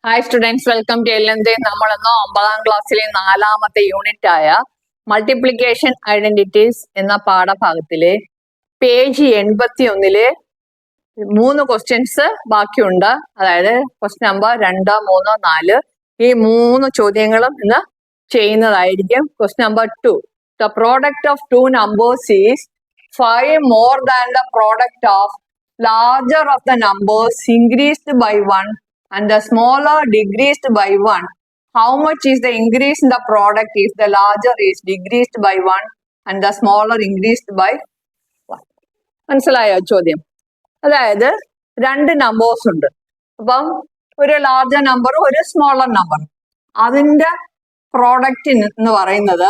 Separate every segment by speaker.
Speaker 1: Hi students, welcome to LND. നമ്മളിന്ന് 9ാം ക്ലാസ്സിലെ 4ാമത്തെ യൂണിറ്റ് ആയ മൾട്ടിപ്ലിക്കേഷൻ ഐഡന്റിറ്റീസ് എന്ന പാഠഭാഗത്തിലെ പേജ് 81-ലെ 3 ക്വസ്റ്റ്യൻസ് ബാക്കിയുണ്ട്. അതായത് ക്വസ്റ്റ്യൻ നമ്പർ 2, 3, 4 ഈ 3 ചോദ്യങ്ങളും ഇന്ന് ചെയ്യുന്നതായിരിക്കും. Question number 2, the product of two numbers is 5 more than the product of larger of the numbers increased by 1 and the smaller decreased by 1. How much is the increase in the product if the larger is decreased by 1 and the smaller increased by 1? മനസ്സിലായോ ചോദ്യം? അതായത് 2 numbers ഉണ്ട്. അപ്പം ഒരു larger നമ്പറും ഒരു smaller നമ്പറും. അതിന്റെ പ്രോഡക്റ്റ് എന്ന് പറയുന്നത്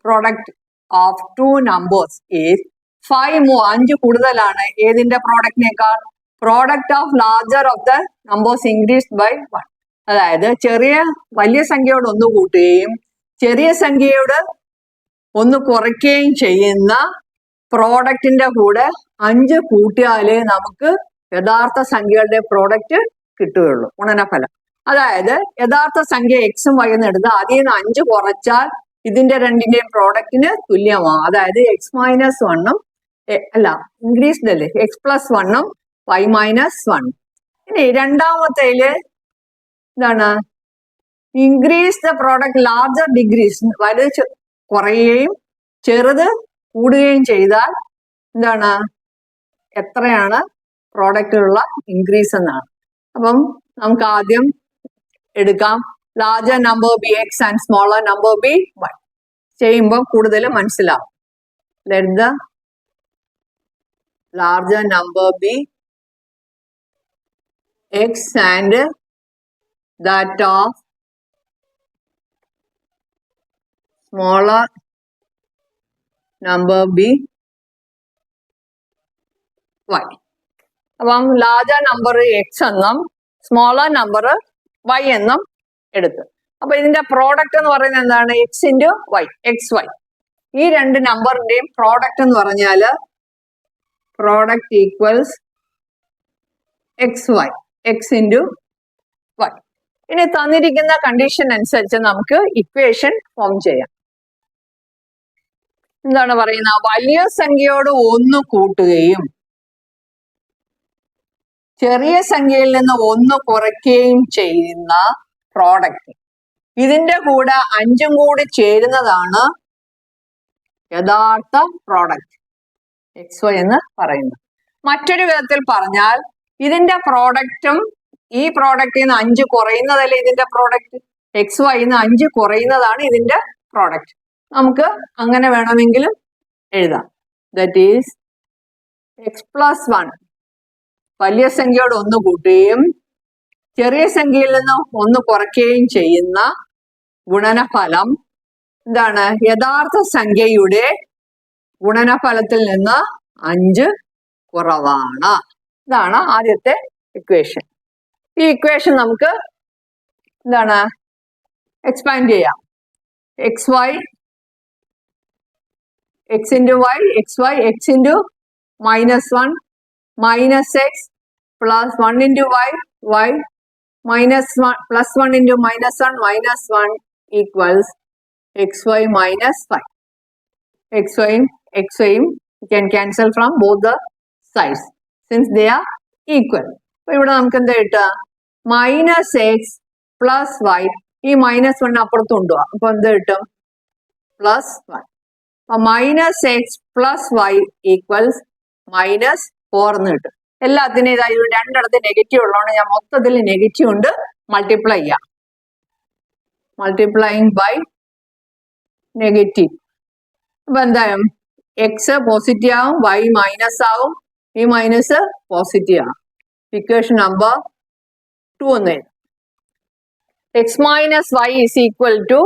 Speaker 1: product of 2 numbers is 5 more 5 കൂടുതലാണ് ഏതിന്റെ പ്രോഡക്റ്റിനേക്കാൾ? Product of larger of the numbers increased by 1. അതായത് വലിയ സംഖ്യയോട് 1 കൂട്ടുകയും ചെറിയ സംഖ്യയോട് 1 കുറയ്ക്കുകയും ചെയ്യുന്ന പ്രോഡക്റ്റിന്റെ കൂടെ 5 കൂട്ടിയാലേ നമുക്ക് യഥാർത്ഥ സംഖ്യകളുടെ പ്രോഡക്റ്റ് കിട്ടുകയുള്ളൂ, ഗുണനഫലം. അതായത് യഥാർത്ഥ സംഖ്യ എക്സും വൈ എന്ന് എടുത്ത് അതിൽ നിന്ന് 5 കുറച്ചാൽ ഇതിന്റെ രണ്ടിന്റെയും പ്രോഡക്റ്റിന് തുല്യമാവും. അതായത് എക്സ് മൈനസ് 1ഉം ഇൻക്രീസ്ഡ് അല്ലേ, എക്സ് പ്ലസ് 1ഉം y മൈനസ് 1. ഇനി രണ്ടാമത്തേല് എന്താണ്? Increase the product larger degrees, വലുത് കുറയുകയും ചെറുത് കൂടുകയും ചെയ്താൽ എന്താണ്? എത്രയാണ് പ്രോഡക്റ്റിലുള്ള ഇൻക്രീസ് എന്നാണ്. അപ്പം നമുക്ക് ആദ്യം എടുക്കാം larger number be x and smaller number be y. ചെയ്യുമ്പോൾ കൂടുതൽ മനസ്സിലാവും. Let the larger number be x and that of smaller number b y. അപ്പം ലാർജർ നമ്പർ എക്സ് എന്നും സ്മോളർ നമ്പർ വൈ എന്നും എടുത്തു. അപ്പൊ ഇതിന്റെ പ്രോഡക്റ്റ് എന്ന് പറയുന്നത് എന്താണ്? X into y, x y. ഈ 2 നമ്പറിന്റെയും പ്രോഡക്റ്റ് എന്ന് പറഞ്ഞാല് product equals x y, x into y. ഇനി തന്നിരിക്കുന്ന കണ്ടീഷൻ അനുസരിച്ച് നമുക്ക് ഇക്വേഷൻ ഫോം ചെയ്യാം. എന്താണ് പറയുന്നത്? വലിയ സംഖ്യയോട് 1 കൂട്ടുകയും ചെറിയ സംഖ്യയിൽ നിന്ന് 1 കുറയ്ക്കുകയും ചെയ്യുന്ന പ്രോഡക്റ്റ്, ഇതിന്റെ കൂടെ 5ഉം കൂടി ചേരുന്നതാണ് യഥാർത്ഥ പ്രോഡക്റ്റ് എക്സ് വൈ എന്ന് പറയുന്നത്. മറ്റൊരു വിധത്തിൽ പറഞ്ഞാൽ ഇതിന്റെ പ്രോഡക്റ്റും ഈ പ്രോഡക്റ്റിൽ നിന്ന് 5 കുറയുന്നതല്ലേ ഇതിന്റെ പ്രോഡക്റ്റ്. എക്സ് വൈ 5 കുറയുന്നതാണ് ഇതിന്റെ പ്രോഡക്റ്റ്. നമുക്ക് അങ്ങനെ വേണമെങ്കിലും എഴുതാം. ദാറ്റ് ഈസ് എക്സ് പ്ലസ് 1 വലിയ സംഖ്യയോട് 1 കൂട്ടുകയും ചെറിയ സംഖ്യയിൽ നിന്ന് 1 കുറയ്ക്കുകയും ചെയ്യുന്ന ഗുണനഫലം എന്താണ്? യഥാർത്ഥ സംഖ്യയുടെ ഗുണനഫലത്തിൽ നിന്ന് 5 കുറവാണ്. ഇതാണ് ആദ്യത്തെ ഇക്വേഷൻ. ഈ ഇക്വേഷൻ നമുക്ക് എന്താണ്? എക്സ്പാൻഡ് ചെയ്യാം. X y, x into y, x y, x into minus 1 minus x plus 1 into y, y minus 1 plus 1 into minus 1 minus 1 equals x y minus 5. X വൈയും can cancel from both the sides since they are equal. അപ്പൊ ഇവിടെ നമുക്ക് എന്താ കിട്ടുക? Minus x plus y. ഈ minus 1 അപ്പുറത്ത് കൊണ്ടുപോവാം. അപ്പൊ എന്താ കിട്ടും? പ്ലസ് 1. അപ്പൊ minus x plus y equals minus 4 എന്ന് കിട്ടും. എല്ലാത്തിനും ഇതായി രണ്ടിടത്ത് നെഗറ്റീവ് ഉള്ളതുകൊണ്ട് ഞാൻ മൊത്തത്തിൽ നെഗറ്റീവ് കൊണ്ട് മൾട്ടിപ്ലൈ ചെയ്യാം. Multiplying by negative. അപ്പൊ എന്തായാലും എക്സ് പോസിറ്റീവ് ആവും, വൈ മൈനസ് ആവും, ഈ മൈനസ് പോസിറ്റീവ് ആണ്. ഇക്വേഷൻ നമ്പർ 2 എന്ന് എഴുതാം. X minus y is equal to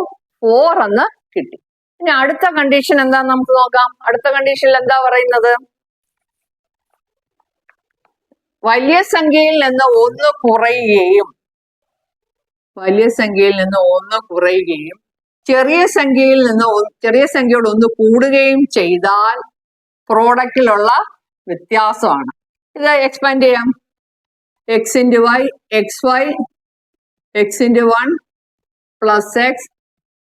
Speaker 1: 4 എന്ന് കിട്ടി. ഇനി അടുത്ത കണ്ടീഷൻ എന്താന്ന് നമുക്ക് നോക്കാം. അടുത്ത കണ്ടീഷനിൽ എന്താ പറയുന്നത്? വലിയ സംഖ്യയിൽ നിന്ന് 1 കുറയുകയും ചെറിയ സംഖ്യയോട് 1 കൂടുകയും ചെയ്താൽ പ്രോഡക്റ്റിലുള്ള വ്യത്യാസമാണ്. ഇത് എക്സ്പാൻഡ് ചെയ്യാം. X into y, x y x into 1 plus x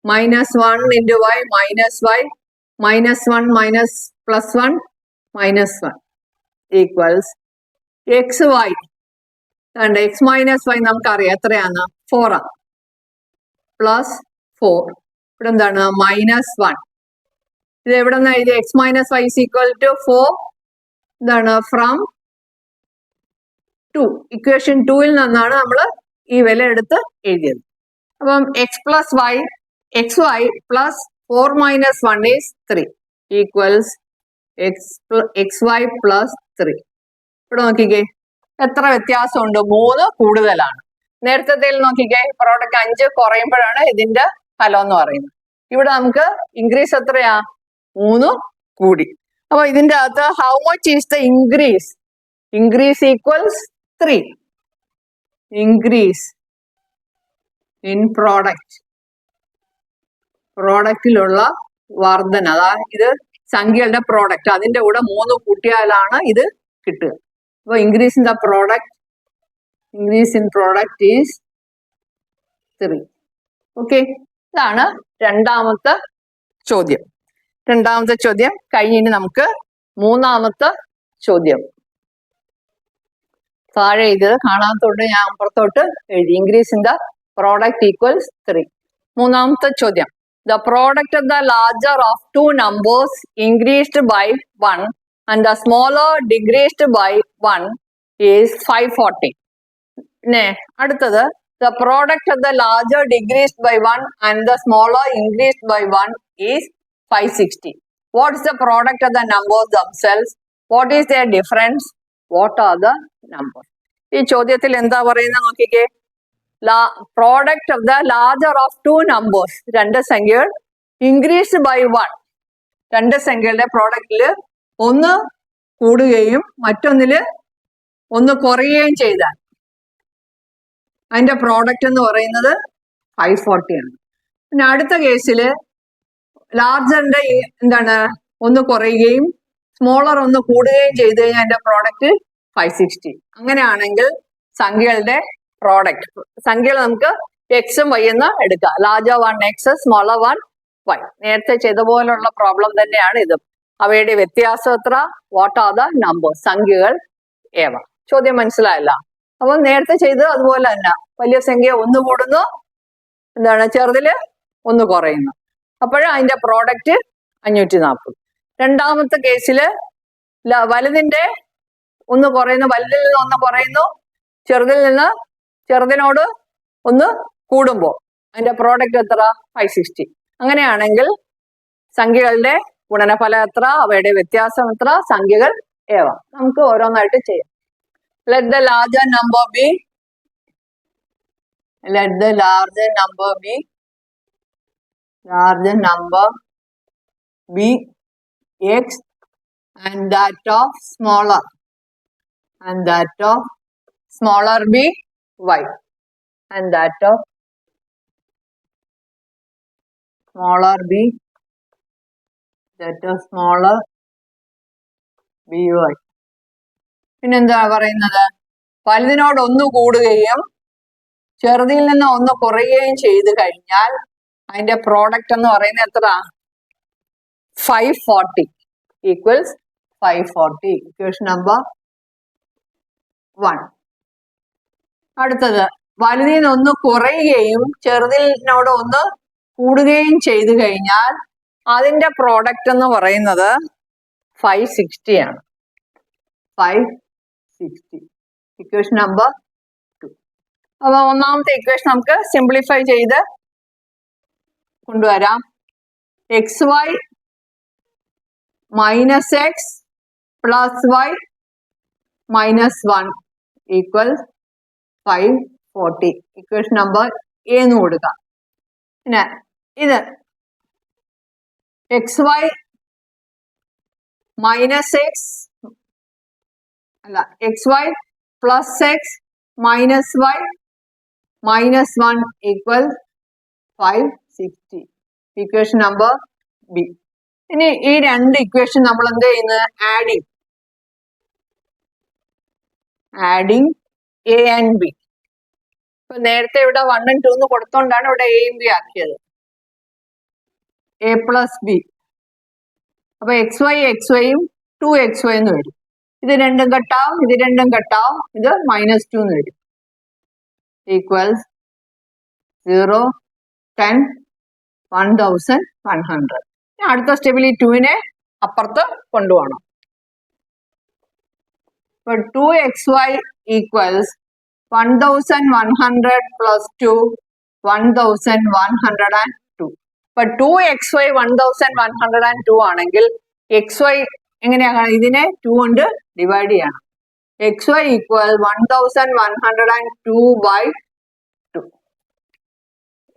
Speaker 1: minus 1 into y minus 1 minus plus 1 minus 1 equals xy. And x minus y നമുക്കറിയാം എത്രയാണ് 4 ആണ് പ്ലസ് 4 ഇവിടെ എന്താണ് മൈനസ് 1. ഇത് എവിടെ നിന്ന് എഴുതി x minus y is equal to 4 എന്താണ് ഫ്രം 2 ഇക്വേഷൻ 2ൽ നിന്നാണ് നമ്മൾ ഈ വില എടുത്ത് എഴുതിയത്. അപ്പം x plus y x y plus 4 minus 1 is 3 equals x y plus 3. ഇവിടെ നോക്കിക്കേ എത്ര വ്യത്യാസമുണ്ട്, 3 കൂടുതലാണ്. നേരത്തെ നോക്കിക്കേ പ്രോഡക്റ്റ് 5 കുറയുമ്പോഴാണ് ഇതിന്റെ ഫലം എന്ന് പറയുന്നത്. ഇവിടെ നമുക്ക് ഇൻക്രീസ് എത്രയാ 3 കൂടി. അപ്പൊ ഇതിന്റെ അകത്ത് how much is the increase? Increase equals 3. Increase in product, പ്രോഡക്റ്റിലുള്ള വർധന, അതായത് ഇത് സംഖ്യകളുടെ പ്രോഡക്റ്റ്, അതിന്റെ കൂടെ 3 കൂട്ടിയാലാണ് ഇത് കിട്ടുക. അപ്പൊ increase in the product, increase in product is 3. Okay, ഇതാണ് രണ്ടാമത്തെ ചോദ്യം. രണ്ടാമത്തെ ചോദ്യം കഴിഞ്ഞിട്ട് നമുക്ക് മൂന്നാമത്തെ ചോദ്യം. താഴെ ഇത് കാണാത്തോട്ട് ഞാൻ അപ്പുറത്തോട്ട് എഴുതി. Increase in the product equals 3. മൂന്നാമത്തെ ചോദ്യം. The product of the larger of two numbers increased by 1 and the smaller decreased by 1 is 540. പിന്നെ അടുത്തത് the product of the larger decreased by 1 and the smaller increased by 1 is 560. What is the product of the numbers themselves? What is their difference? What are the numbers? ഈ ചോദ്യത്തിൽ എന്താ പറയുന്നത് നോക്കിക്കേ. Product of the larger of two numbers, രണ്ട് സംഖ്യകൾ increased by 1. രണ്ട് സംഖ്യകളുടെ പ്രോഡക്റ്റില് ഒന്ന് കൂടുകയും മറ്റൊന്നില് ഒന്ന് കുറയുകയും ചെയ്താൽ അതിന്റെ പ്രോഡക്റ്റ് എന്ന് പറയുന്നത് 540 ആണ്. പിന്നെ അടുത്ത കേസില് ലാർജറിന്റെ എന്താണ് ഒന്ന് കുറയുകയും സ്മോളർ ഒന്ന് കൂടുകയും ചെയ്ത് കഴിഞ്ഞാൽ അതിന്റെ പ്രോഡക്റ്റ് 560. അങ്ങനെയാണെങ്കിൽ സംഖ്യകളുടെ പ്രോഡക്റ്റ്, സംഖ്യകൾ നമുക്ക് എക്സും വൈ എന്ന് എടുക്കാം. Larger 1 x, smaller 1 y. നേരത്തെ ചെയ്ത പോലുള്ള പ്രോബ്ലം തന്നെയാണ് ഇതും. അവയുടെ വ്യത്യാസം എത്ര? What are the numbers? സംഖ്യകൾ ഏവ. ചോദ്യം മനസ്സിലായല്ല? അപ്പൊ നേരത്തെ ചെയ്തത് അതുപോലെ തന്നെ. വലിയ സംഖ്യ ഒന്ന് കൂടുന്നു, എന്താണ് ചെറുതില് ഒന്ന് കുറയുന്നു. അപ്പോഴും അതിന്റെ പ്രോഡക്റ്റ് 540. രണ്ടാമത്തെ കേസില് വലുതിന്റെ ഒന്ന് കുറയുന്നു, വലുതിൽ നിന്ന് ഒന്ന് കുറയുന്നു, ചെറുതിൽ നിന്ന് ചെറുതിനോട് ഒന്ന് കൂടുമ്പോൾ അതിന്റെ പ്രോഡക്റ്റ് എത്ര? 560. അങ്ങനെയാണെങ്കിൽ സംഖ്യകളുടെ ഗുണനഫലം എത്ര? അവയുടെ വ്യത്യാസം എത്ര? സംഖ്യകൾ ഏവ. നമുക്ക് ഓരോന്നായിട്ട് ചെയ്യാം. Let the larger number be, let the larger number be, larger number be x and that of smaller, and that of smaller be y, and that of smaller be, that of smaller be y. പിന്നെന്താ പറയുന്നത്? വലുതിനോട് ഒന്ന് കൂടുകയും ചെറുതിൽ നിന്ന് ഒന്ന് കുറയുകയും ചെയ്ത് കഴിഞ്ഞാൽ അതിന്റെ പ്രോഡക്റ്റ് എന്ന് പറയുന്നത് എത്ര? 540 ഈക്വൽസ് 540. Equation number 1. അടുത്തത് വലുതിൽ നിന്ന് ഒന്ന് കുറയുകയും ചെറുതിനോട് ഒന്ന് കൂടുകയും ചെയ്തു കഴിഞ്ഞാൽ അതിന്റെ പ്രോഡക്റ്റ് എന്ന് പറയുന്നത് 560 ആണ്. 560. Equation number 2. അപ്പൊ ഒന്നാമത്തെ ഇക്വേഷൻ നമുക്ക് സിംപ്ലിഫൈ ചെയ്ത് കൊണ്ടുവരാം. X y minus x plus y minus 1 equal 540. Equation number a എന്ന് കൊടുക്കാം. പിന്നെ ഇത് എക്സ് വൈ മൈനസ് എക്സ് അല്ല x y plus x minus y minus 1 equal 560. Equation number b. ഇനി ഈ രണ്ട് ഇക്വേഷൻ നമ്മൾ എന്ത് ചെയ്യുന്നത്? Adding a and b. ഇപ്പൊ നേരത്തെ ഇവിടെ 1 ഉം 2 കൊടുത്തോണ്ടാണ് ഇവിടെ എയും ബി ആക്കിയത്. A plus B. അപ്പൊ എക്സ് വൈയും 2xy എന്ന് വരും. ഇത് രണ്ടും കട്ടാവും, ഇത് രണ്ടും കട്ടാവും, ഇത് -2 എന്ന് വരും. ഈക്വൽസ് 0, 10, 1100. അടുത്ത സ്റ്റെപ്പിൽ ഈ 2നെ അപ്പുറത്ത് കൊണ്ടുപോകണം. ഇപ്പൊ 2xy ഈക്വൽസ് 1100 plus 2, 1102. ഇപ്പൊ 2xy 1102 ആണെങ്കിൽ xy എങ്ങനെയാണ്? ഇതിനെ 2 കൊണ്ട് ഡിവൈഡ് ചെയ്യണം. xy equal 1102 by 2.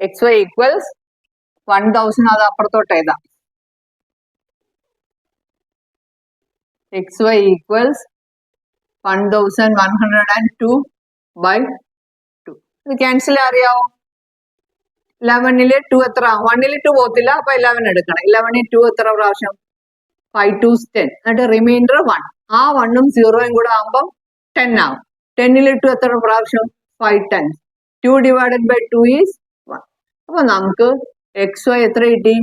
Speaker 1: xy equals 1000, അത് അപ്പുറത്തോട്ട് എഴുതാം. xy equals 1102 by 2. ഇത് ക്യാൻസൽ അറിയാവോ? 11ല് 2 എത്ര? 1ല് 2 പോകത്തില്ല, അപ്പൊ 11 എടുക്കണം. 11ൽ 2 എത്ര പ്രാവശ്യം? 5 2 10. എന്നിട്ട് റിമൈൻഡർ 1. ആ 1ഉം 0യും കൂടെ ആകുമ്പോൾ 10 ആവും. 10ൽ 2 എത്ര പ്രാവശ്യം? 5 times. 2 divided by 2 is 1. അപ്പൊ നമുക്ക് xy എത്ര കിട്ടി?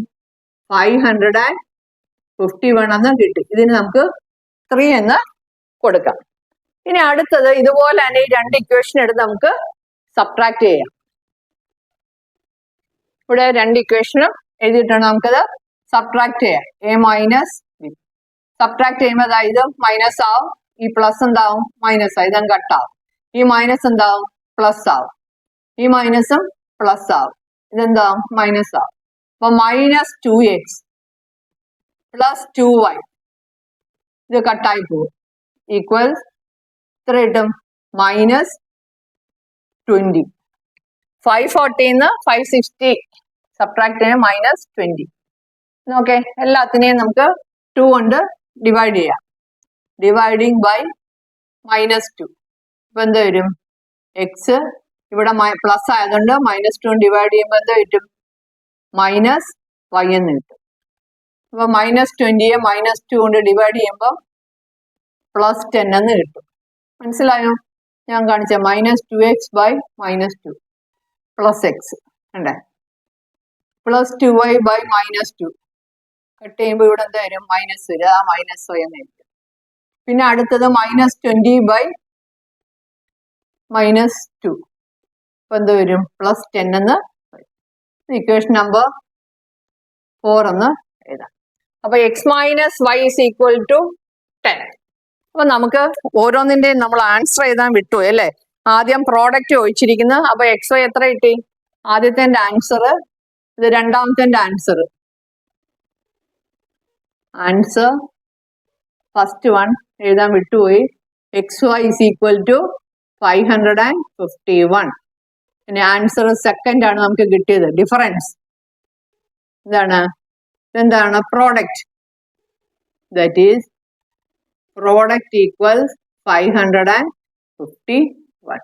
Speaker 1: 551 എന്ന് കിട്ടി. ഇതിന് നമുക്ക് 3 എന്ന് കൊടുക്കാം. ഇനി അടുത്തത് ഇതുപോലെ തന്നെ ഈ 2 ഇക്വേഷൻ എടുത്ത് നമുക്ക് സബ്ട്രാക്ട് ചെയ്യാം. ഇവിടെ 2 ഇക്വേഷനും എഴുതിയിട്ടുണ്ട്, നമുക്കത് സബ്ട്രാക്ട് ചെയ്യാം. A minus B. സബ്ട്രാക്ട് ചെയ്യുമ്പോൾ ഇത് മൈനസ് ആവും, ഈ പ്ലസ് എന്താവും? മൈനസ് ആവും, ഇതും കട്ടാവും. ഈ മൈനസ് എന്താവും? പ്ലസ് ആവും. ഈ മൈനസും പ്ലസ് ആവും, ഇതെന്താവും? മൈനസ് ആവും. അപ്പൊ മൈനസ് 2x പ്ലസ് 2y ഇത് കട്ടായി പോകും. ഈക്വൽസ് എത്ര കിട്ടും? മൈനസ് 20. 540 560 സബ്ട്രാക്ട് ചെയ്യാൻ -20. ഓക്കെ, എല്ലാത്തിനെയും നമുക്ക് 2 കൊണ്ട് ഡിവൈഡ് ചെയ്യാം. Dividing by -2. ഇപ്പൊ എന്ത് വരും? എക്സ് ഇവിടെ പ്ലസ് ആയതുകൊണ്ട് -2 ഡിവൈഡ് ചെയ്യുമ്പോൾ എന്ത് കിട്ടും? -y എന്ന് കിട്ടും. അപ്പൊ -20യെ -2 കൊണ്ട് ഡിവൈഡ് ചെയ്യുമ്പോൾ +10 എന്ന് കിട്ടും. മനസ്സിലായോ? ഞാൻ കാണിച്ച -2x by -2 പ്ലസ് എക്സ് ഉണ്ടേ, പ്ലസ് 2y by -2 കട്ട് ചെയ്യുമ്പോൾ ഇവിടെ എന്താ വരും? മൈനസ് വരും. ആ -y എന്ന് എഴുതും. പിന്നെ അടുത്തത് -20 by -2 ഇപ്പൊ എന്ത് വരും? +10 എന്ന് വരും. ഇക്വേഷൻ നമ്പർ 4 എന്ന് എഴുതാം. അപ്പൊ x minus y is equal to 10. അപ്പൊ നമുക്ക് ഓരോന്നിന്റെയും നമ്മൾ ആൻസർ എഴുതാൻ വിട്ടുപോയി അല്ലെ? ആദ്യം പ്രോഡക്റ്റ് ചോദിച്ചിരിക്കുന്നത്. അപ്പൊ xy എത്ര കിട്ടി? ആദ്യത്തെ ആൻസർ, ഇത് രണ്ടാമത്തെ ആൻസർ. ആൻസർ ഫസ്റ്റ് വൺ എഴുതാൻ വിട്ടുപോയി. xy is equal to 551. പിന്നെ ആൻസർ സെക്കൻഡ് ആണ് നമുക്ക് കിട്ടിയത്. ഡിഫറൻസ് എന്താണ്? Product. That is product equals 551.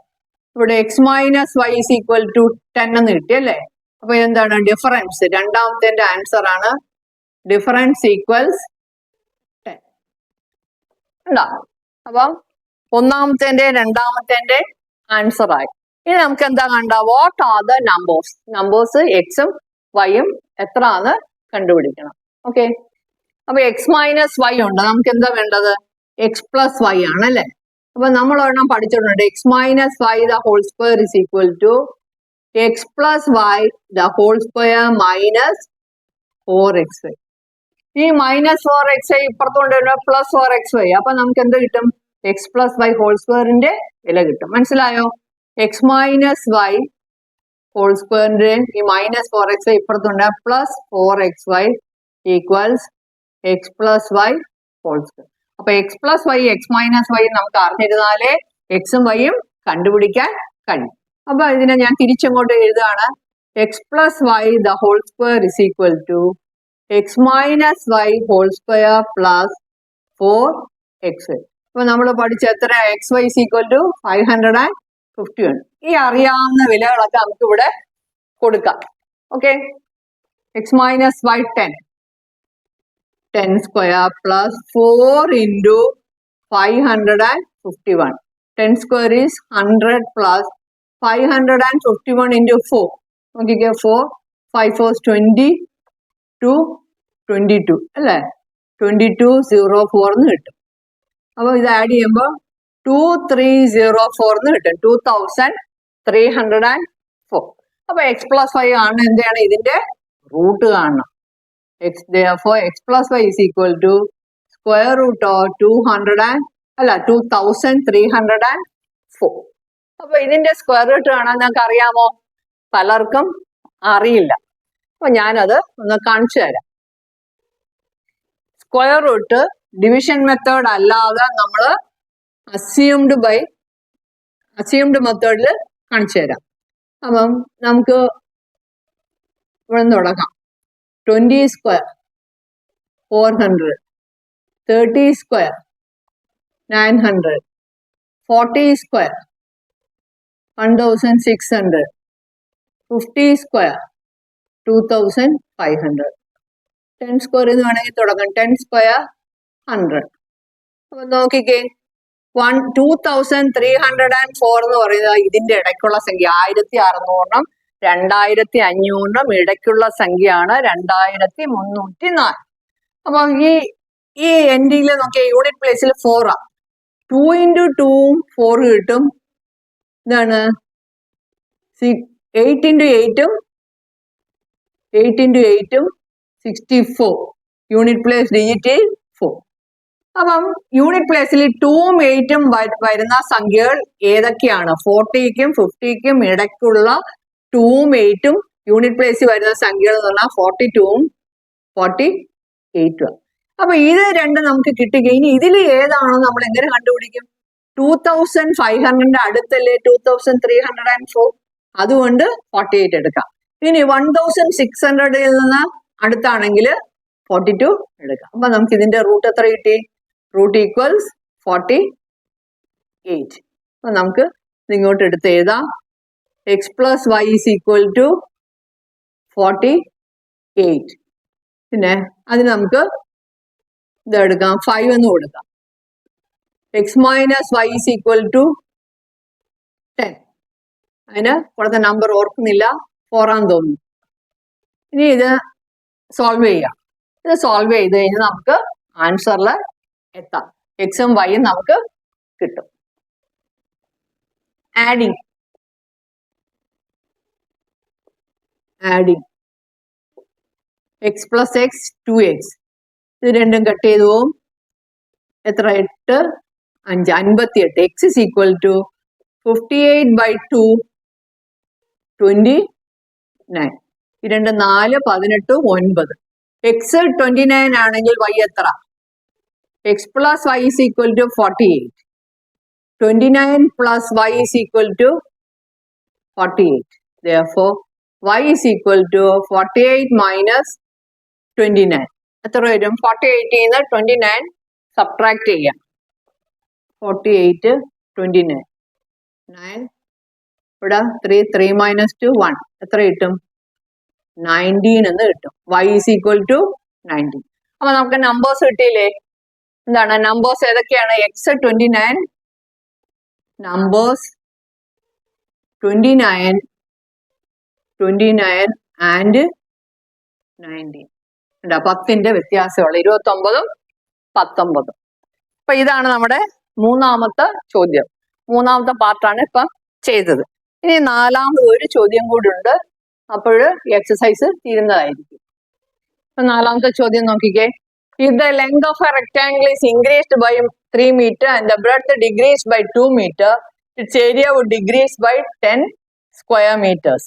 Speaker 1: ഇവിടെ x minus y is equal to 10 എന്ന് കിട്ടി അല്ലേ? അപ്പൊ എന്താണ്? ഡിഫറൻസ്. രണ്ടാമത്തെ ആൻസർ ആണ്. ഡിഫറൻസ് ഈക്വൽസ് 10 ഉണ്ടാവും. അപ്പം ഒന്നാമത്തെ രണ്ടാമത്തെ ആൻസർ ആയി. ഇനി നമുക്ക് എന്താ കണ്ട? What are the numbers? Numbers എക്സും വൈയും എത്ര ആണ് കണ്ടുപിടിക്കണം. ഓക്കെ, അപ്പൊ x മൈനസ് y ഉണ്ട്. നമുക്ക് എന്താ വേണ്ടത്? x പ്ലസ് y ആണല്ലേ? അപ്പൊ നമ്മൾ ഒരെണ്ണം പഠിച്ചിട്ടുണ്ട്. x minus y the whole square is equal to x plus y the whole square minus 4xy. ഈ -4xy ഇപ്പുറത്തോണ്ട് പ്ലസ് 4xy. അപ്പൊ നമുക്ക് എന്ത് കിട്ടും? x പ്ലസ് y ഹോൾ സ്ക്വയറിന്റെ വില കിട്ടും. മനസ്സിലായോ? x മൈനസ് y ഹോൾ സ്ക്വയറിന്റെ ഈ -4xy ഇപ്പുറത്തുണ്ട്, plus 4xy equals x plus y whole square. അപ്പൊ x plus y x minus y നമുക്ക് അറിഞ്ഞിരുന്നാലേ എക്സും വൈയും കണ്ടുപിടിക്കാൻ കഴിയും. അപ്പൊ ഇതിനെ ഞാൻ തിരിച്ചങ്ങോട്ട് എഴുതാണ്. x plus y the whole square is equal to x minus y whole square plus 4xy. അപ്പൊ നമ്മൾ പഠിച്ച എത്ര? xy is equal to 551. ഈ അറിയാവുന്ന വിലകളൊക്കെ നമുക്ക് ഇവിടെ കൊടുക്കാം. Okay, x minus y 10 square plus 4 into 551. 10 square is 100 plus 551 into 4. നോക്കിക്കേ 4, 5 4 20, 2, 22 അല്ലേ? 2204 എന്ന് കിട്ടും. അപ്പോൾ ഇത് ആഡ് ചെയ്യുമ്പോൾ 2304 എന്ന് കിട്ടും. 2304. അപ്പൊ x+y ആണ് എന്താണ് ഇതിന്റെ റൂട്ട് കാണണം. Therefore x+y is equal to square root of 2304. അപ്പൊ ഇതിന്റെ സ്ക്വയർ റൂട്ട് കാണാൻ നിങ്ങൾക്ക് അറിയാമോ? പലർക്കും അറിയില്ല. അപ്പൊ ഞാനത് ഒന്ന് കാണിച്ചു തരാം. സ്ക്വയർ റൂട്ട് ഡിവിഷൻ മെത്തേഡ് അല്ലാതെ നമ്മൾ അസ്യൂംഡ് മെത്തേഡിൽ കാണിച്ചു തരാം. അപ്പം നമുക്ക് ഇവിടെ നിന്ന് തുടങ്ങാം. 20 square 400, 30 square 900, 40 square 1600, 50 square 2500, 10 square എന്ന് വേണമെങ്കിൽ തുടങ്ങാം. 10 സ്ക്വയർ 100. അപ്പൊ നോക്കിക്കേ 2304 എന്ന് പറയുന്നത് ഇതിന്റെ ഇടയ്ക്കുള്ള സംഖ്യ. 1600-നും 2500-നും ഇടയ്ക്കുള്ള സംഖ്യയാണ് 2304. അപ്പൊ ഈ എൻഡിൽ നോക്കിയ യൂണിറ്റ് പ്ലേസിൽ 4 ആ. 2 into 2 4 കിട്ടും. ഇതാണ് 8 into 8-ഉം 64. Unit place digit 4. അപ്പം യൂണിറ്റ് പ്ലേസിൽ 2ഉം 8ഉം വരുന്ന സംഖ്യകൾ ഏതൊക്കെയാണ്? 40ക്കും 50ക്കും ഇടയ്ക്കുള്ള 2ഉം 8ഉം യൂണിറ്റ് പ്ലേസിൽ വരുന്ന സംഖ്യകൾ എന്ന് പറഞ്ഞാൽ 42ഉം 48ഉം. അപ്പൊ ഇത് രണ്ടും നമുക്ക് കിട്ടിക്കഴിഞ്ഞ് ഇതിൽ ഏതാണെന്ന് നമ്മൾ എങ്ങനെ കണ്ടുപിടിക്കും? 2500-ന്റെ അടുത്തല്ലേ 2304. അതുകൊണ്ട് 48 എടുക്കാം. ഇനി 1600-ൽ നിന്ന് അടുത്താണെങ്കിൽ 42 എടുക്കാം. അപ്പൊ നമുക്ക് ഇതിന്റെ റൂട്ട് എത്ര കിട്ടി? Root equals 48. അപ്പൊ നമുക്ക് ഇങ്ങോട്ട് എടുത്ത് എഴുതാം. x+y is equal to 48. പിന്നെ അതിന് നമുക്ക് ഇതെടുക്കാം, 5 എന്ന് കൊടുക്കാം. x minus y is equal to 10. അതിന് ഇവിടുത്തെ നമ്പർ ഓർക്കുന്നില്ല, 4 ആണെന്ന് തോന്നുന്നു. ഇനി ഇത് സോൾവ് ചെയ്യാം. ഇത് സോൾവ് ചെയ്ത് കഴിഞ്ഞാൽ നമുക്ക് ആൻസറിൽ എത്താം. എക്സും വൈയും നമുക്ക് കിട്ടും. Adding x plus x 2x. ഇത് രണ്ടും കട്ട് ചെയ്തു പോവും. എത്ര? 8 5 58. x is equal to 58/2 29. ഈ രണ്ട് 4 18 9. x 29 ആണെങ്കിൽ y എത്ര? x plus y is equal to 48. 29 plus y is equal to 48. Therefore y is equal to 48 minus 29. എത്ര വരും? 48 ന്ന് 29 സബ്ട്രാക്ട് ചെയ്യാം. 48 29 9 ഇവിടെ 3 minus 2 1. എത്ര കിട്ടും? 19 എന്ന് കിട്ടും. y is equal to 19. അപ്പൊ നമുക്ക് നമ്പേഴ്സ് കിട്ടിയില്ലേ? എന്താണ് നമ്പേഴ്സ് ഏതൊക്കെയാണ്? x 29, numbers 29 and 19. 10ന്റെ വ്യത്യാസമുള്ള 29ഉം 19. അപ്പൊ ഇതാണ് നമ്മുടെ മൂന്നാമത്തെ ചോദ്യം. മൂന്നാമത്തെ പാർട്ടാണ് ഇപ്പം ചെയ്തത്. ഇനി നാലാമത് ഒരു ചോദ്യം കൂടി ഉണ്ട്. അപ്പോൾ എക്സസൈസ് തീരുന്നതായിരിക്കും. അപ്പൊ നാലാമത്തെ ചോദ്യം നോക്കിക്കേ. If the length of a rectangle is increased by 3 meter and the breadth decreased by 2 meter, its area would decrease by 10 square meters.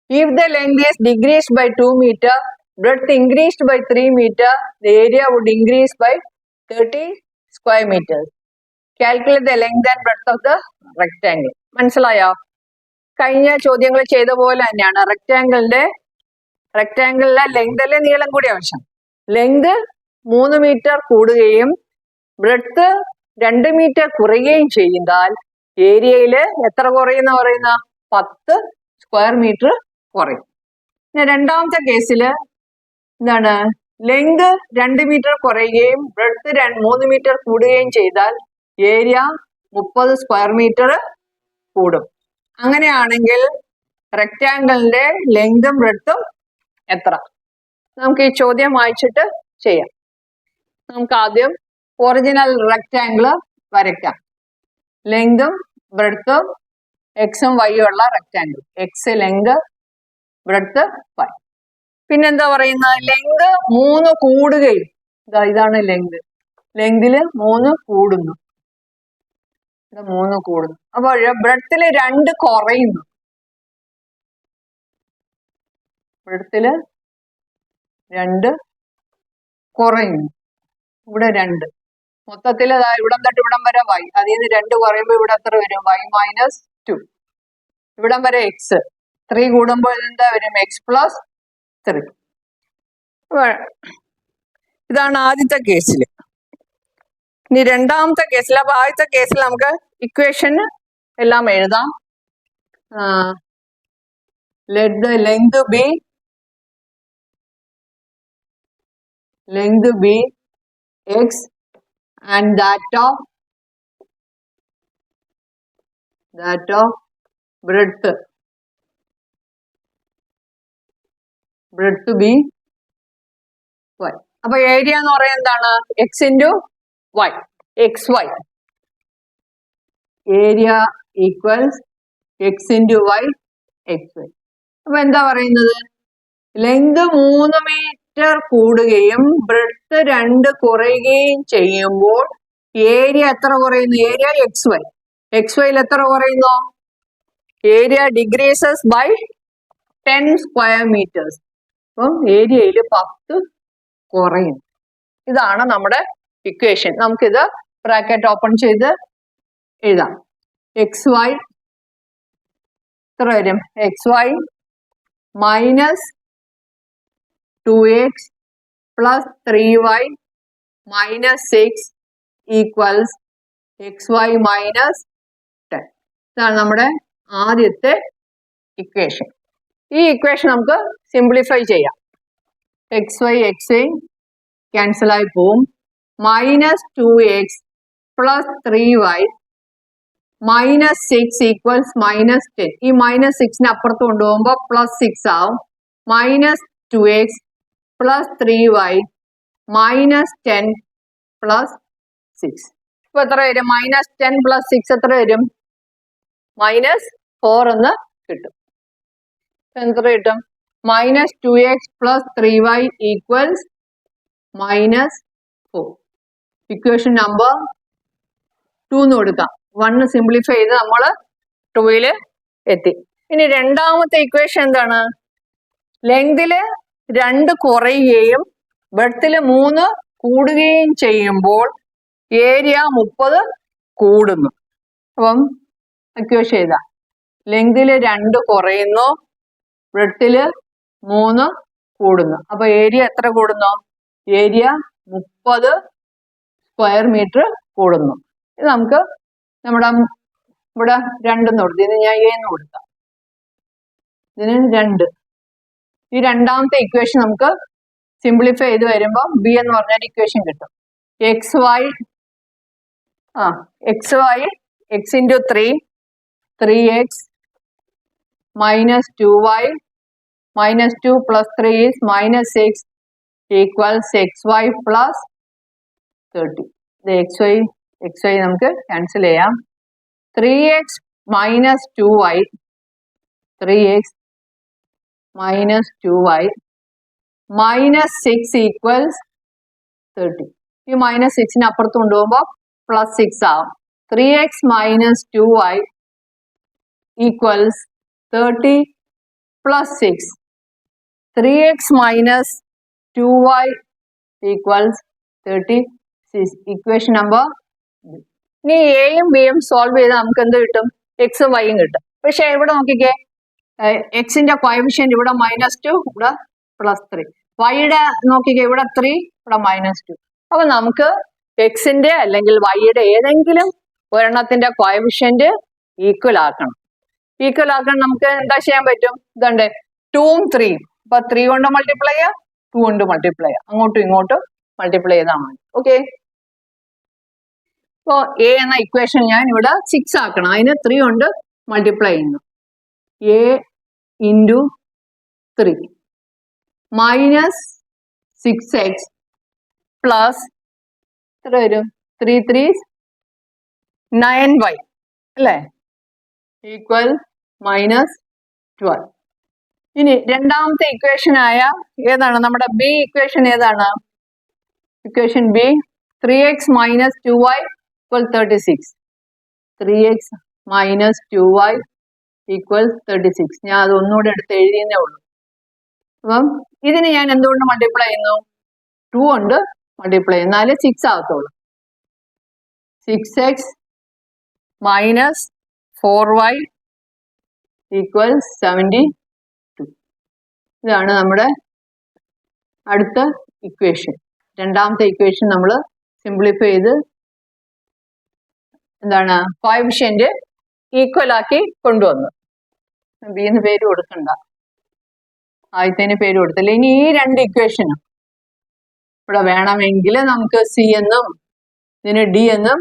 Speaker 1: If the length is decreased by 2 meter, breadth increased by 3 meter, the area would increase by 30 square meters. Calculate the length and breadth of the rectangle. മനസ്സിലായോ? കഴിഞ്ഞ ചോദ്യങ്ങൾ ചെയ്ത പോലെ തന്നെയാണ്. റെക്ടാംഗിളിലെ ലെങ്തല്ലേ നീളം കൂടി ആവശ്യം. Length 3 metre കൂടുകയും ബ്രെഡ്ത്ത് 2 മീറ്റർ കുറയുകയും ചെയ്താൽ ഏരിയയിൽ എത്ര കുറയുന്ന പറയുന്ന 10 സ്ക്വയർ മീറ്റർ കുറയും. പിന്നെ രണ്ടാമത്തെ കേസിൽ എന്താണ്? ലെങ്ത് 2 മീറ്റർ കുറയുകയും ബ്രെഡ്ത്ത് 3 മീറ്റർ കൂടുകയും ചെയ്താൽ ഏരിയ 30 സ്ക്വയർ മീറ്റർ കൂടും. അങ്ങനെയാണെങ്കിൽ റെക്റ്റാങ്കിളിന്റെ ലെങ്തും ബ്രെഡ്ത്തും എത്ര? നമുക്ക് ഈ ചോദ്യം വായിച്ചിട്ട് ചെയ്യാം. നമുക്ക് ആദ്യം ഒറിജിനൽ റെക്റ്റാങ്കിള് വരയ്ക്കാം. ലെങ്തും ബ്രെഡ്ത്തും എക്സും വൈയും ഉള്ള rectangle. X length, breadth y. പിന്നെന്താ പറയുന്നത്? ലെങ്ത് 3 കൂടുകയും, ഇതാണ് ലെങ്ത്. ലെങ്തില് 3 കൂടുന്നു. 3 കൂടുന്നു. അപ്പോൾ ബ്രെഡ്ത്തില് 2 കുറയുന്നു. ബ്രെഡ്ത്തില് 2 കുറയുന്നു. ഇവിടെ 2. മൊത്തത്തിൽ ഇവിടം തൊട്ട് ഇവിടം വരെ വൈ. അതിൽ നിന്ന് 2 കുറയുമ്പോൾ ഇവിടെ എത്ര വരും? y minus 2. ഇവിടം വരെ എക്സ്. 3 കൂടുമ്പോൾ എന്താ വരും? X plus 3. ഇതാണ് ആദ്യത്തെ കേസിൽ. ഇനി രണ്ടാമത്തെ കേസിൽ, അപ്പൊ ആദ്യത്തെ കേസിൽ നമുക്ക് ഇക്വേഷൻ എല്ലാം എഴുതാം. Let the length be x and that of breadth be y. അപ്പൊ ഏരിയ എന്ന് പറയുന്നത് എന്താണ്? X into y, x y. Area equals x into y, x y. അപ്പൊ എന്താ പറയുന്നത്? ലെങ്ത് 3 മീറ്റർ കൂടുകയും ബ്രെഡ്ത്ത് 2 കുറയുകയും ചെയ്യുമ്പോൾ ഏരിയ എത്ര കുറയുന്നു? Area x y. എക്സ് വൈയിൽ എത്ര കുറയുന്നു? Area decreases by 10 square metres. അപ്പം ഏരിയയിൽ 10 കുറയും. ഇതാണ് നമ്മുടെ ഇക്വേഷൻ. നമുക്കിത് ബ്രാക്കറ്റ് ഓപ്പൺ ചെയ്ത് എഴുതാം. എക്സ് വൈ എത്ര വരും? X y minus 2x plus 3y minus 6 equals xy minus 10. ഇതാണ് നമ്മുടെ ആദ്യത്തെ ഇക്വേഷൻ. ഈ ഇക്വേഷൻ നമുക്ക് സിംപ്ലിഫൈ ചെയ്യാം. എക്സ് വൈ ക്യാൻസൽ ആയി പോവും. Minus 2x plus 3y minus 6 equals minus 10. ഈ മൈനസ് 6നെ അപ്പുറത്ത് കൊണ്ടുപോകുമ്പോൾ പ്ലസ് 6 ആവും. Minus 2x plus 3y minus 10 plus 6. ഇപ്പൊ എത്ര വരും? മൈനസ് 10 plus 6 എത്ര വരും? മൈനസ് 4 എന്ന് കിട്ടും. എത്ര കിട്ടും? Minus 2x plus 3y equals minus 4. Equation number 2 എന്ന് കൊടുക്കാം. 1 സിംപ്ലിഫൈ ചെയ്ത് നമ്മൾ 2ൽ എത്തി. ഇനി രണ്ടാമത്തെ ഇക്വേഷൻ എന്താണ്? ലെങ്തില് 2 കുറയുകയും ബ്രെഡ്ത്തിൽ 3 കൂടുകയും ചെയ്യുമ്പോൾ ഏരിയ 30 കൂടുന്നു. അപ്പം ഇക്വേഷൻ എഴുതാം. ലെങ്തില് 2 കുറയുന്നു, ബ്രെഡ്ത്തിൽ 3 കൂടുന്നു. അപ്പൊ ഏരിയ എത്ര കൂടുന്നു? ഏരിയ 30 സ്ക്വയർ മീറ്റർ കൂടുന്നു. ഇത് നമുക്ക് നമ്മുടെ ഇവിടെ 2 എന്ന് കൊടുത്തു. ഇതിന് ഞാൻ എന്ന് കൊടുക്കാം. ഇതിന് 2. ഈ രണ്ടാമത്തെ ഇക്വേഷൻ നമുക്ക് സിംപ്ലിഫൈ ചെയ്ത് വരുമ്പോൾ ബി എന്ന് പറഞ്ഞൊരു ഇക്വേഷൻ കിട്ടും. X y x into 3x minus 2y minus 2 plus 3 is minus 6 equals x y plus 30. ഇത് എക്സ് വൈ നമുക്ക് ക്യാൻസൽ ചെയ്യാം. 3x minus 2y 3x minus 2y minus 6 equals 30. ഈ മൈനസ് 6നെ അപ്പുറത്ത് കൊണ്ടുപോകുമ്പോൾ പ്ലസ് 6 ആവും. 3x minus 2y equals 30 plus 6. 3x minus 2y equals 36. Equation number. ഇനി എയും ബിയും സോൾവ് ചെയ്ത് നമുക്ക് എന്ത് കിട്ടും? എക്സും വൈയും കിട്ടും. പക്ഷെ ഇവിടെ നോക്കിക്കേ, എക്സിന്റെ കോഎഫിഷ്യന്റ് ഇവിടെ -2, ഇവിടെ +3. വൈയുടെ നോക്കിക്കേ, ഇവിടെ 3, ഇവിടെ -2. അപ്പൊ നമുക്ക് എക്സിന്റെ അല്ലെങ്കിൽ വൈയുടെ ഏതെങ്കിലും ഒരെണ്ണത്തിന്റെ കോഎഫിഷ്യന്റ് ഈക്വൽ ആക്കണം. നമുക്ക് എന്താ ചെയ്യാൻ പറ്റും? ഇതുണ്ട് 2ഉം 3ഉം. അപ്പൊ 3 കൊണ്ട് മൾട്ടിപ്ലൈ ചെയ്യുക, 2 കൊണ്ട് മൾട്ടിപ്ലൈ ചെയ്യുക, അങ്ങോട്ടും ഇങ്ങോട്ടും മൾട്ടിപ്ലൈ ചെയ്താൽ മതി. ഓക്കെ. അപ്പോ എ എന്ന ഇക്വേഷൻ ഞാൻ ഇവിടെ 6 ആക്കണം. അതിന് 3 കൊണ്ട് മൾട്ടിപ്ലൈ ചെയ്യുന്നു. A into 3 minus 6x plus എത്ര വരും? 3 3 9y അല്ലേ? Equal minus 12. ഇനി രണ്ടാമത്തെ ഇക്വേഷൻ ആയ ഏതാണ്? നമ്മുടെ ബി ഇക്വേഷൻ ഏതാണ്? Equation B 3x minus 2y equal 36. 3x minus 2y equal 36. ഞാൻ അത് ഒന്നുകൂടെ എടുത്ത് എഴുതിയെന്നേ ഉള്ളൂ. അപ്പം ഇതിന് ഞാൻ എന്തുകൊണ്ട് മൾട്ടിപ്ലൈ ചെയ്യുന്നു? 2 കൊണ്ട് മൾട്ടിപ്ലൈ ചെയ്യും, എന്നാലേ 6 ആകത്തുള്ളൂ. 6x minus 4y equal 72. ഇതാണ് നമ്മുടെ അടുത്ത ഇക്വേഷൻ. രണ്ടാമത്തെ ഇക്വേഷൻ നമ്മൾ സിംപ്ലിഫൈ ചെയ്ത് എന്താണ് കോഎഫിഷ്യന്റ് ഈക്വൽ ആക്കി കൊണ്ടുവന്നു. ബിന്ന് പേര് കൊടുക്കണ്ട, ആദ്യത്തേന് പേര് കൊടുത്തില്ല. ഇനി ഈ രണ്ട് ഇക്വേഷനും ഇവിടെ വേണമെങ്കിൽ നമുക്ക് സി എന്നും ഇതിന് ഡി എന്നും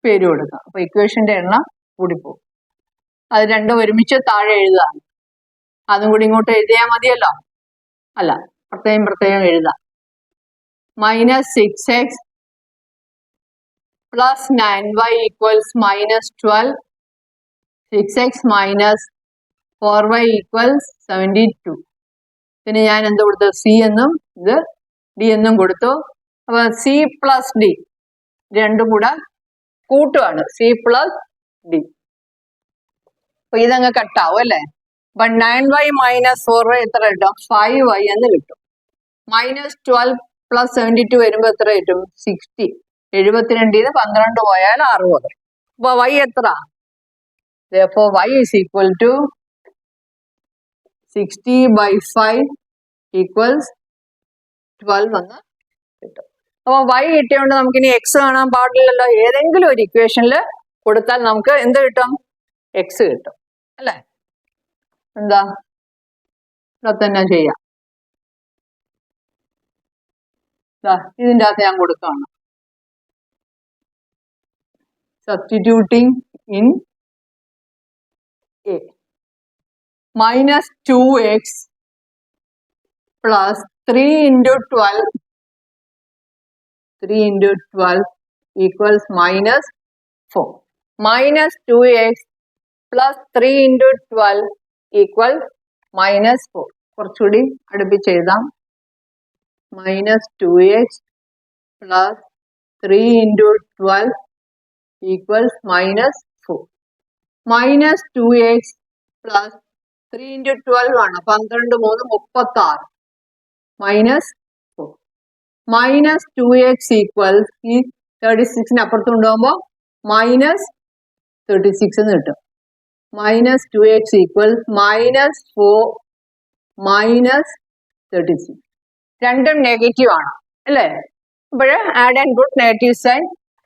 Speaker 1: പേര് കൊടുക്കാം. അപ്പൊ ഇക്വേഷന്റെ എണ്ണം കൂടിപ്പോകും. അത് രണ്ടും ഒരുമിച്ച് താഴെ എഴുതാം. അതും കൂടി ഇങ്ങോട്ട് എഴുതിയാൽ മതിയല്ലോ. അല്ല, പ്രത്യേകം പ്രത്യേകം എഴുതാം. Minus 6x plus 9y equals minus 12. 6x minus 4y equals 72. പിന്നെ ഞാൻ എന്ത് കൊടുത്തു? സി എന്നും ഇത് ഡി എന്നും കൊടുത്തു. അപ്പൊ സി പ്ലസ് ഡി രണ്ടും കൂടെ കൂട്ടുവാണ്, സി പ്ലസ് ഡി. അപ്പൊ ഇതങ്ങ് കട്ടാവും അല്ലേ? അപ്പൊ 9y മൈനസ് 4y എത്ര കിട്ടും? 5y എന്ന് കിട്ടും. മൈനസ് 12 പ്ലസ് 72 വരുമ്പോ എത്ര കിട്ടും? 60. 72 12 പോയാൽ 60. അപ്പൊ y എത്ര? Therefore y is equal to 60/5 equals 12 എന്ന് കിട്ടും. അപ്പൊ y കിട്ടിയോണ്ട് നമുക്കിനി x കാണാൻ പാടില്ലല്ലോ. ഏതെങ്കിലും ഒരു ഇക്വേഷനിൽ കൊടുത്താൽ നമുക്ക് എന്ത് കിട്ടും? x കിട്ടും അല്ലേ? എന്താ ഇവിടെ തന്നെ ചെയ്യാം. ഇതിൻ്റെ അകത്ത് ഞാൻ കൊടുക്കുകയാണ്. Substituting in A minus 2x plus 3 into 12 equals minus 4. Minus 2x plus 3 into 12 equal minus 4. കുറച്ചുകൂടി അടുപ്പിച്ച് എഴുതാം. Minus 2x plus 3 into 12 equals minus 4. Minus 2x plus 3 into 12 ആണ്. 12 3 36 മൈനസ് 4. മൈനസ് 2x ഈക്വൽസ് ഈ 36 അപ്പുറത്ത് കൊണ്ടുപോകുമ്പോൾ മൈനസ് 36 എന്ന് കിട്ടും. Minus 2x equals minus 4 minus 36. രണ്ടും നെഗറ്റീവ് ആണ് അല്ലേ? അപ്പോൾ add and put negative sign.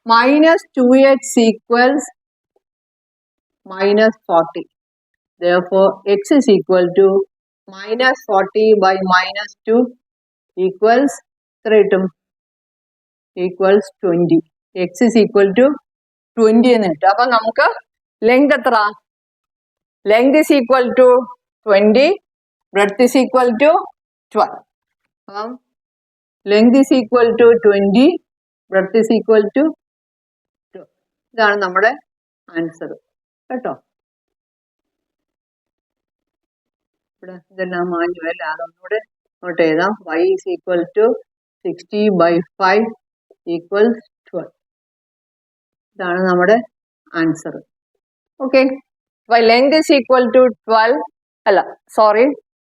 Speaker 1: Minus 2x equals minus 40. Therefore x is equal to minus 40 by minus 2 equals equals 20. X is equal to 20 എന്ന് കിട്ടും. അപ്പൊ നമുക്ക് ലെങ്ത് എത്ര? Length is equal to 20, breadth is equal to 12. അപ്പം length is equal to 20, breadth is equal to 12. ഇതാണ് നമ്മുടെ answer കേട്ടോ. ഇവിടെ ഇതെല്ലാം മാഞ്ഞുവല്ല, അതൊന്നുകൂടെ നോട്ട് എഴുതാം. y is equal to 60/5 equals 12. ഇതാണ് നമ്മുടെ answer. Okay, length is equal to 12 അല്ല sorry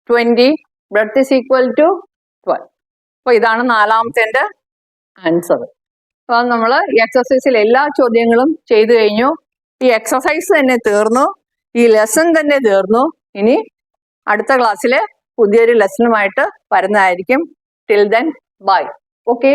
Speaker 1: 20, breadth is equal to 12. അപ്പൊ ഇതാണ് നാലാമത്തെ ആൻസർ. അപ്പൊ നമ്മൾ എക്സസൈസിൽ എല്ലാ ചോദ്യങ്ങളും ചെയ്തു കഴിഞ്ഞു. ഈ എക്സസൈസ് തന്നെ തീർന്നു, ഈ ലെസൺ തന്നെ തീർന്നു. ഇനി അടുത്ത ക്ലാസ്സിൽ പുതിയൊരു ലെസണുമായിട്ട് വരുന്നതായിരിക്കും. Till then bye. ഓക്കെ.